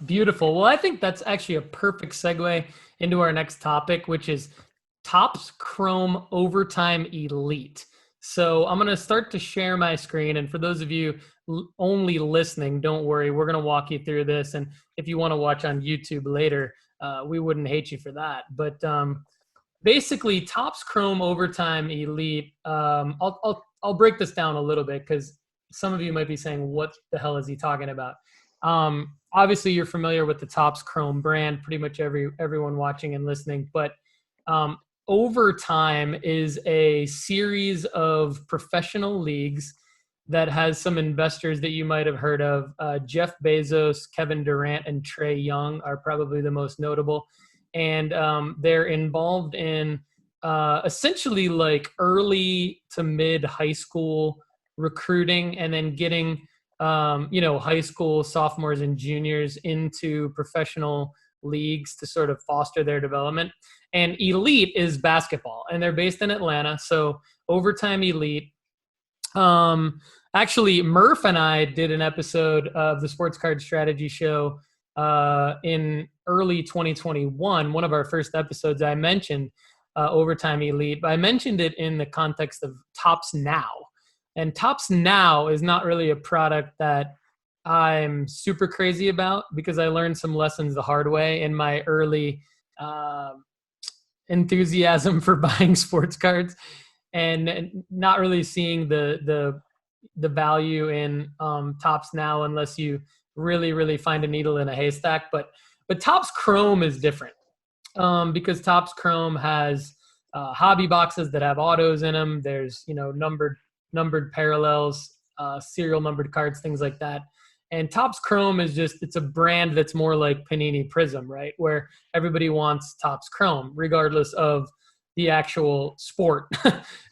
Beautiful. Well, I think that's actually a perfect segue into our next topic, which is Topps Chrome Overtime Elite. So I'm going to start to share my screen. And for those of you only listening, don't worry. We're going to walk you through this. And if you want to watch on YouTube later, we wouldn't hate you for that. But basically, Topps Chrome Overtime Elite, I'll break this down a little bit because some of you might be saying, what the hell is he talking about? Obviously, you're familiar with the Topps Chrome brand, pretty much everyone watching and listening. But Overtime is a series of professional leagues that has some investors that you might have heard of. Jeff Bezos, Kevin Durant, and Trey Young are probably the most notable. And they're involved in essentially like early to mid high school recruiting and then getting high school sophomores and juniors into professional leagues to sort of foster their development. And Elite is basketball, and they're based in Atlanta. So Overtime Elite. Actually, Murph and I did an episode of the Sports Card Strategy Show in early 2021. One of our first episodes, I mentioned Overtime Elite, but I mentioned it in the context of Topps Now. And Topps Now is not really a product that I'm super crazy about because I learned some lessons the hard way in my early enthusiasm for buying sports cards and not really seeing the value in Topps Now unless you really, really find a needle in a haystack. But Topps Chrome is different because Topps Chrome has hobby boxes that have autos in them. There's, numbered parallels, serial numbered cards, things like that. And Topps Chrome is it's a brand that's more like Panini Prism, right? Where everybody wants Topps Chrome, regardless of the actual sport.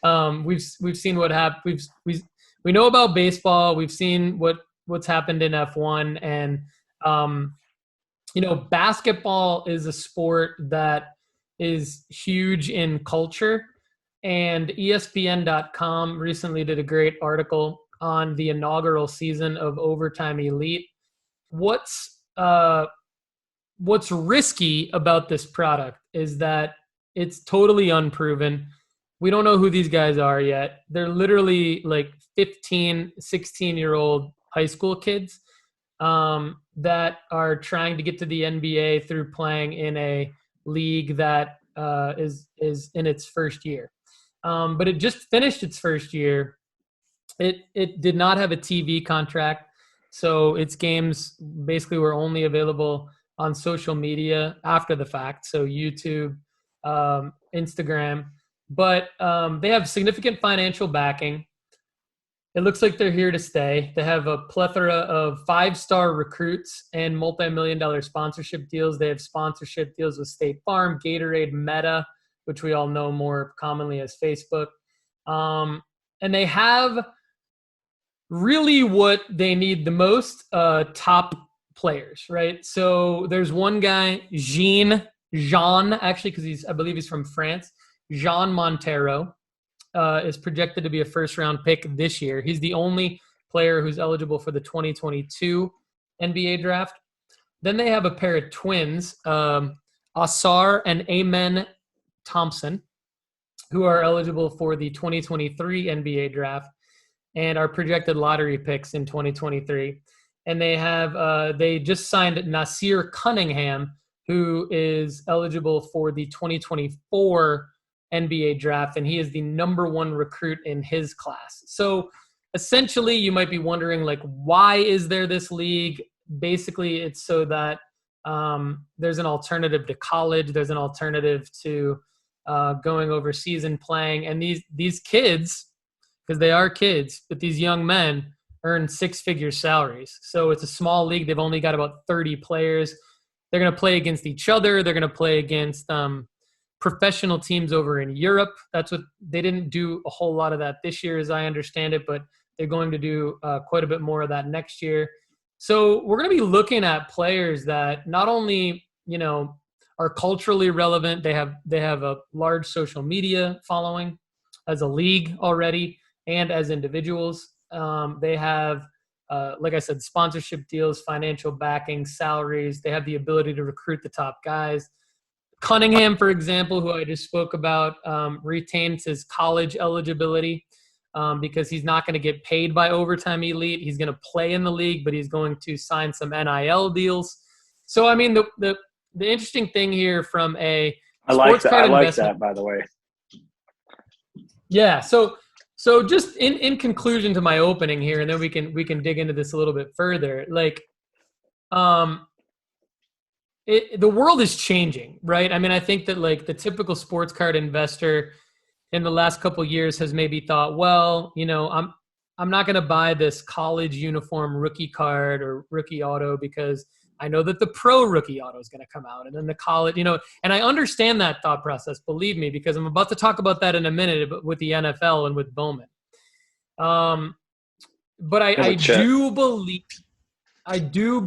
We've seen what happened. We know about baseball. We've seen what's happened in F1, and basketball is a sport that is huge in culture. And ESPN.com recently did a great article on the inaugural season of Overtime Elite. What's risky about this product is that it's totally unproven. We don't know who these guys are yet. They're literally like 15, 16-year-old high school kids that are trying to get to the NBA through playing in a league that is in its first year. But it just finished its first year. It did not have a TV contract, so its games basically were only available on social media after the fact, so YouTube, Instagram. But they have significant financial backing. It looks like they're here to stay. They have a plethora of 5-star recruits and multi-million-dollar sponsorship deals. They have sponsorship deals with State Farm, Gatorade, Meta, which we all know more commonly as Facebook. And they have really what they need the most, top players, right? So there's one guy, Jean, actually, because I believe he's from France. Jean Montero is projected to be a first-round pick this year. He's the only player who's eligible for the 2022 NBA draft. Then they have a pair of twins, Asar and Amen Thompson, who are eligible for the 2023 NBA draft and are projected lottery picks in 2023. And they just signed Nasir Cunningham, who is eligible for the 2024 NBA draft, and he is the number 1 recruit in his class. So essentially, you might be wondering, like, why is there this league? Basically, it's so that there's an alternative to college. There's an alternative to going overseas and playing. And these kids, because they are kids, but these young men earn 6-figure salaries. So it's a small league. They've only got about 30 players. They're going to play against each other. They're going to play against professional teams over in Europe. That's what they didn't do a whole lot of that this year, as I understand it, but they're going to do quite a bit more of that next year. So we're going to be looking at players that not only, are culturally relevant. They have a large social media following as a league already and as individuals. They have like I said, sponsorship deals, financial backing, salaries. They have the ability to recruit the top guys. Cunningham, for example, who I just spoke about, retains his college eligibility because he's not going to get paid by Overtime Elite. He's going to play in the league, but he's going to sign some NIL deals. So, I mean, the interesting thing here from a sports card investment. I like that, by the way. Yeah. So just in conclusion to my opening here, and then we can dig into this a little bit further. Like, the world is changing, right? I mean, I think that like the typical sports card investor in the last couple of years has maybe thought, well, you know, I'm not going to buy this college uniform rookie card or rookie auto because I know that the pro rookie auto is going to come out, and then the college, you know, and I understand that thought process, believe me, because I'm about to talk about that in a minute with the NFL and with Bowman. But I do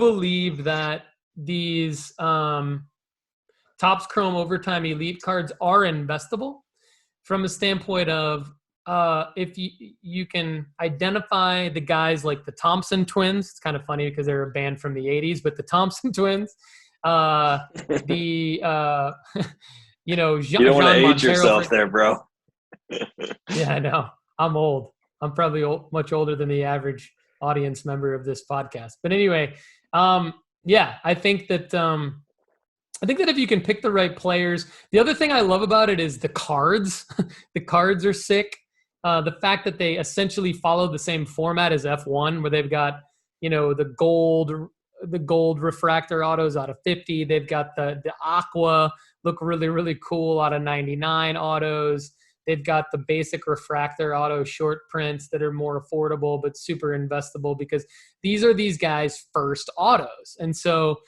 believe that these Topps Chrome Overtime Elite cards are investable from a standpoint of if you can identify the guys like the Thompson twins. It's kind of funny because they're a band from the 80s, but the Thompson twins, you know, you don't want to age yourself there, bro. Yeah, I know. I'm old. I'm probably much older than the average audience member of this podcast. But anyway, yeah, I think that if you can pick the right players, the other thing I love about it is the cards. The cards are sick. The fact that they essentially follow the same format as F1, where they've got, you know, the gold refractor autos out of 50. They've got the aqua look really, really cool out of 99 autos. They've got the basic refractor auto short prints that are more affordable but super investable because these are these guys' first autos. And so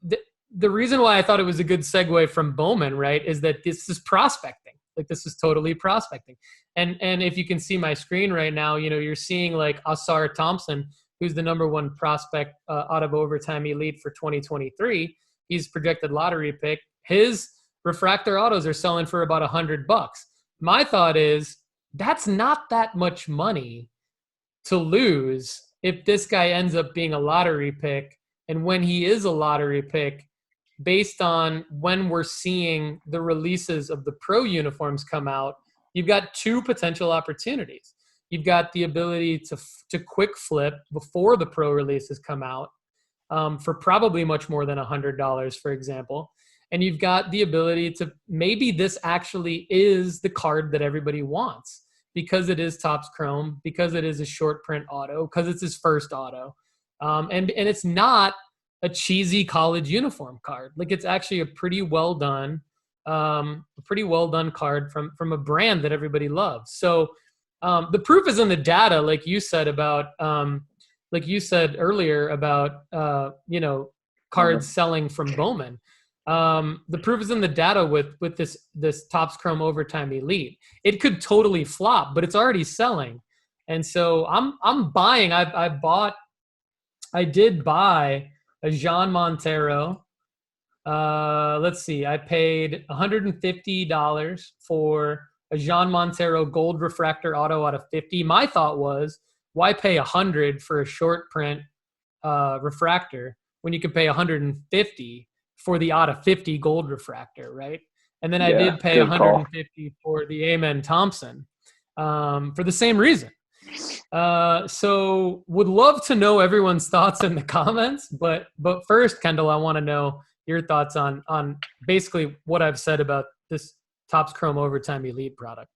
the reason why I thought it was a good segue from Bowman, right, is that this is prospecting. Like, this is totally prospecting. And if you can see my screen right now, you know, you're seeing like Asar Thompson, who's the number one prospect out of Overtime Elite for 2023. He's projected lottery pick. His refractor autos are selling for about $100. My thought is that's not that much money to lose if this guy ends up being a lottery pick. And when he is a lottery pick, based on when we're seeing the releases of the pro uniforms come out, you've got two potential opportunities. You've got the ability to quick flip before the pro releases come out for probably much more than $100, for example. And you've got the ability to maybe this actually is the card that everybody wants because it is Topps Chrome, because it is a short print auto, because it's his first auto. And it's not a cheesy college uniform card. Like, it's actually a pretty well done card from a brand that everybody loves. So the proof is in the data, like you said earlier about, you know, cards selling from Bowman. The proof is in the data with this Topps Chrome Overtime Elite. It could totally flop, but it's already selling. And so I'm buying. I did buy a Jean Montero. Let's see. I paid $150 for a Jean Montero gold refractor auto out of 50. My thought was, why pay $100 for a short print refractor when you can pay $150 for the out of 50 gold refractor, right? And then I did pay $150 for the Amen Thompson for the same reason. So would love to know everyone's thoughts in the comments, but first, Kendall, I want to know your thoughts on basically what I've said about this Topps Chrome Overtime Elite product.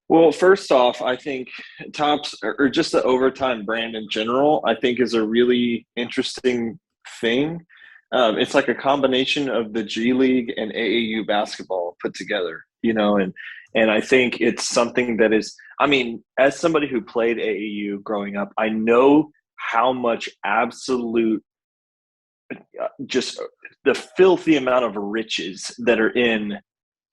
Well, first off, I think Topps, or just the Overtime brand in general, I think is a really interesting thing. It's like a combination of the G League and AAU basketball put together, you know, and I think it's something that is, I mean, as somebody who played AAU growing up, I know how much absolute, just the filthy amount of riches that are in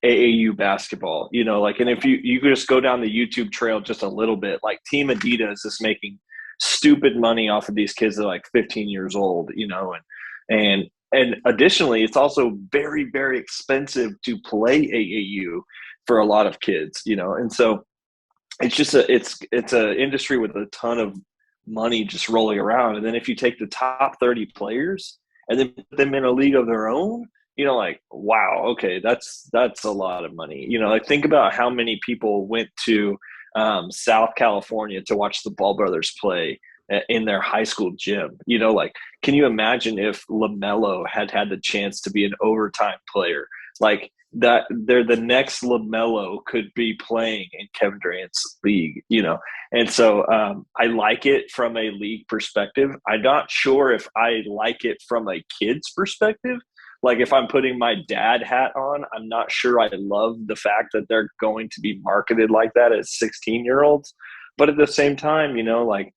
AAU basketball, you know, like, and if you could just go down the YouTube trail just a little bit, like Team Adidas is making stupid money off of these kids that are like 15 years old, you know, and additionally, it's also very, very expensive to play AAU for a lot of kids, you know, and so it's just it's an industry with a ton of money just rolling around. And then if you take the top 30 players and then put them in a league of their own, like, wow, okay, that's a lot of money. Like think about how many people went to South California to watch the Ball brothers play in their high school gym. Like, can you imagine if LaMelo had the chance to be an overtime player? Like that, they're the next LaMelo could be playing in Kevin Durant's league, And so I like it from a league perspective. I'm not sure if I like it from a kid's perspective. Like if I'm putting my dad hat on, I'm not sure I love the fact that they're going to be marketed like that as 16-year-olds. But at the same time, like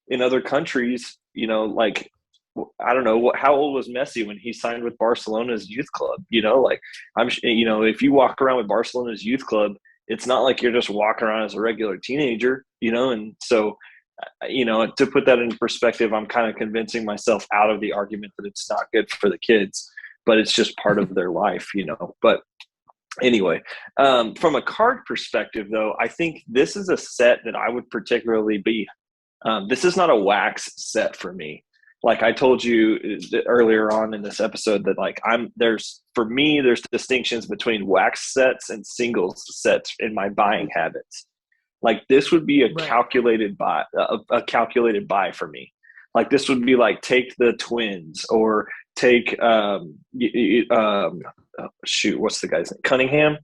in other countries, like I don't know how old was Messi when he signed with Barcelona's youth club. Like if you walk around with Barcelona's youth club, it's not like you're just walking around as a regular teenager. And so to put that into perspective, I'm kind of convincing myself out of the argument that it's not good for the kids, but it's just part of their life. But anyway, from a card perspective, though, I think this is a set that I would particularly be. This is not a wax set for me. Like I told you earlier on in this episode that like there's distinctions between wax sets and singles sets in my buying habits. Like this would be a calculated buy, a calculated buy for me. Like this would be like take the Twins or take what's the guy's name? Cunningham.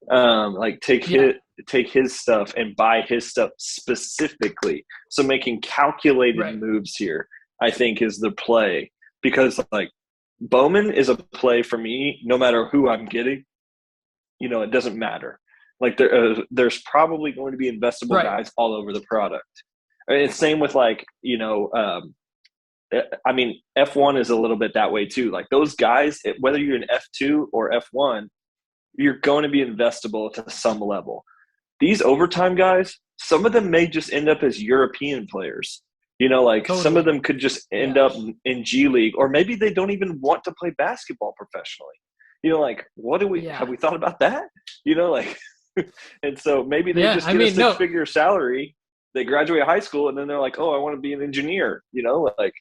Like take his stuff and buy his stuff specifically. So making calculated moves here, I think, is the play, because like Bowman is a play for me no matter who I'm getting. It doesn't matter. Like there's probably going to be investable guys all over the product. It's same with like I mean, F1 is a little bit that way too. Like those guys, whether you're in F2 or F1, you're going to be investable to some level. These overtime guys, some of them may just end up as European players. Like totally. Some of them could just end up in G League, or maybe they don't even want to play basketball professionally. Like what do we have we thought about that? Like, and so maybe they just get a six-figure salary. They graduate high school and then they're like, oh, I want to be an engineer. Like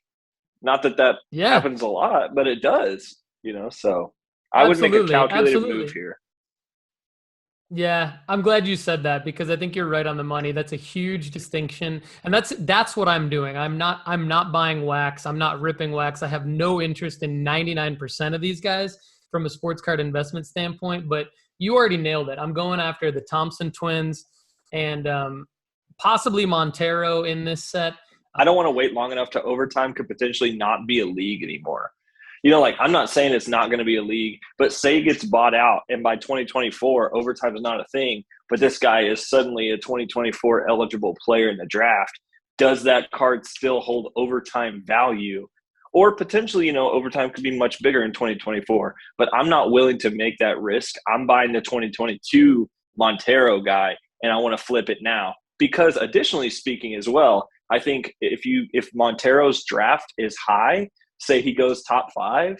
not that happens a lot, but it does. So I would make a calculated move here. Yeah, I'm glad you said that, because I think you're right on the money. That's a huge distinction. And that's what I'm doing. I'm not buying wax. I'm not ripping wax. I have no interest in 99% of these guys from a sports card investment standpoint, but you already nailed it. I'm going after the Thompson twins and possibly Montero in this set. I don't want to wait long enough to overtime could potentially not be a league anymore. Like I'm not saying it's not going to be a league, but say it gets bought out and by 2024, overtime is not a thing, but this guy is suddenly a 2024 eligible player in the draft. Does that card still hold overtime value? Or potentially, overtime could be much bigger in 2024, but I'm not willing to make that risk. I'm buying the 2022 Montero guy and I want to flip it now, because additionally speaking as well, I think if Montero's draft is high, say he goes top 5,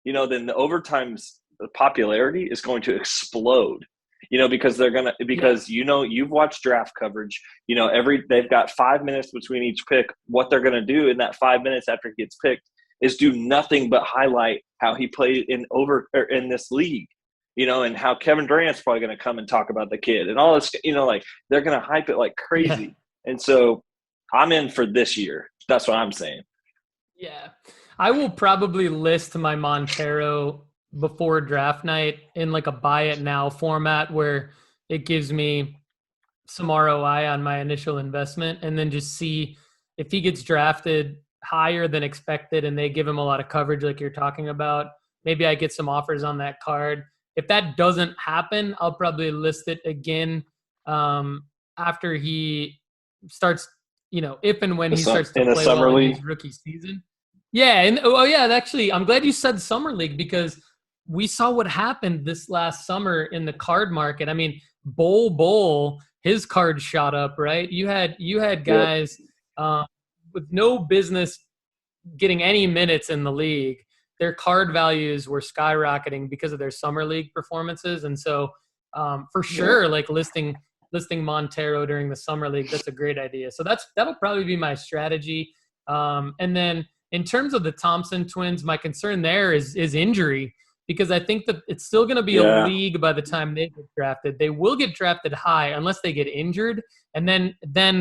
then the overtime's popularity is going to explode, because you've watched draft coverage, they've got 5 minutes between each pick. What they're going to do in that 5 minutes after he gets picked is do nothing but highlight how he played in this league, and how Kevin Durant's probably going to come and talk about the kid and all this, like they're going to hype it like crazy. Yeah. And so I'm in for this year. That's what I'm saying. Yeah. I will probably list my Montero before draft night in like a buy it now format where it gives me some ROI on my initial investment, and then just see if he gets drafted higher than expected and they give him a lot of coverage like you're talking about. Maybe I get some offers on that card. If that doesn't happen, I'll probably list it again after he starts, if and when he starts to play well in his rookie season. Yeah, and actually, I'm glad you said summer league, because we saw what happened this last summer in the card market. I mean, Bull, his card shot up, right? You had guys with no business getting any minutes in the league. Their card values were skyrocketing because of their summer league performances, and so for sure, like listing listing Montero during the summer league. That's a great idea. So that'll probably be my strategy. And then in terms of the Thompson twins, my concern there is injury, because I think that it's still going to be a league by the time they get drafted. They will get drafted high unless they get injured, and then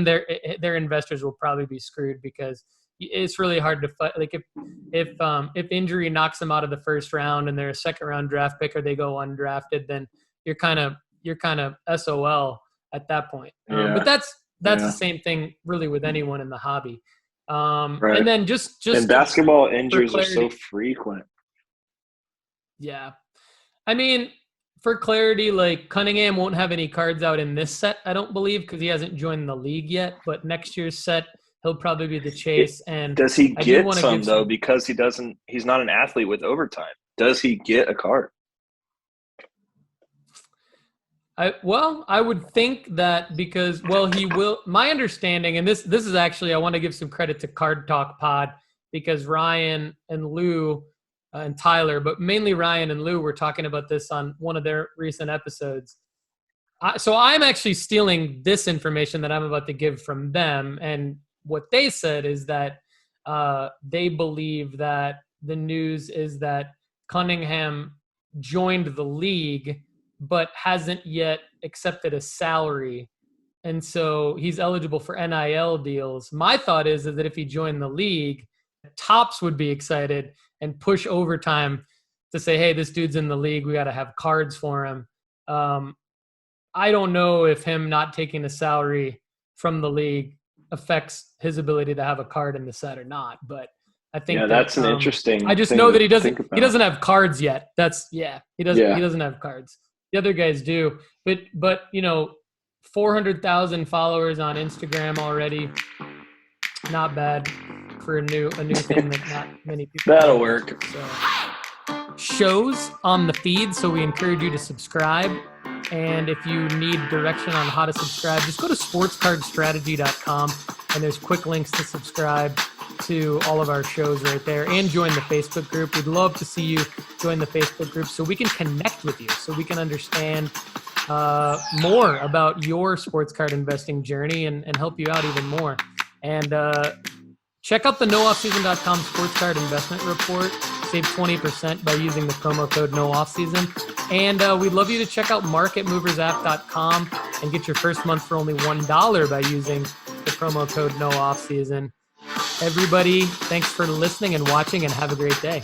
their investors will probably be screwed, because it's really hard to fight. Like if injury knocks them out of the first round and they're a second round draft pick, or they go undrafted, then you're kind of SOL at that point. But that's the same thing really with anyone in the hobby. Right. And then just and basketball injuries are so frequent. Yeah. I mean, for clarity, like Cunningham won't have any cards out in this set, I don't believe, because he hasn't joined the league yet. But next year's set, he'll probably be the chase. And does he get some though? Because he's not an athlete with overtime. Does he get a card? I would think that because, he will. My understanding, and this is actually, I want to give some credit to Card Talk Pod, because Ryan and Lou and Tyler, but mainly Ryan and Lou, were talking about this on one of their recent episodes. So I'm actually stealing this information that I'm about to give from them, and what they said is that they believe that the news is that Cunningham joined the league but hasn't yet accepted a salary. And so he's eligible for NIL deals. My thought is that if he joined the league, Topps would be excited and push overtime to say, hey, this dude's in the league. We got to have cards for him. I don't know if him not taking a salary from the league affects his ability to have a card in the set or not. But I think that's an interesting. I just know that he doesn't have cards yet. He doesn't have cards. The other guys do, but 400,000 followers on Instagram already. Not bad for a new thing that not many people. That'll work. So, shows on the feed, so we encourage you to subscribe. And if you need direction on how to subscribe, just go to sportscardstrategy.com, and there's quick links to subscribe to all of our shows right there, and join the Facebook group. We'd love to see you join the Facebook group so we can connect with you, so we can understand more about your sports card investing journey and help you out even more. And check out the nooffseason.com sports card investment report. Save 20% by using the promo code NOOFFSEASON. And we'd love you to check out marketmoversapp.com and get your first month for only $1 by using the promo code NOOFFSEASON. Everybody, thanks for listening and watching, and have a great day.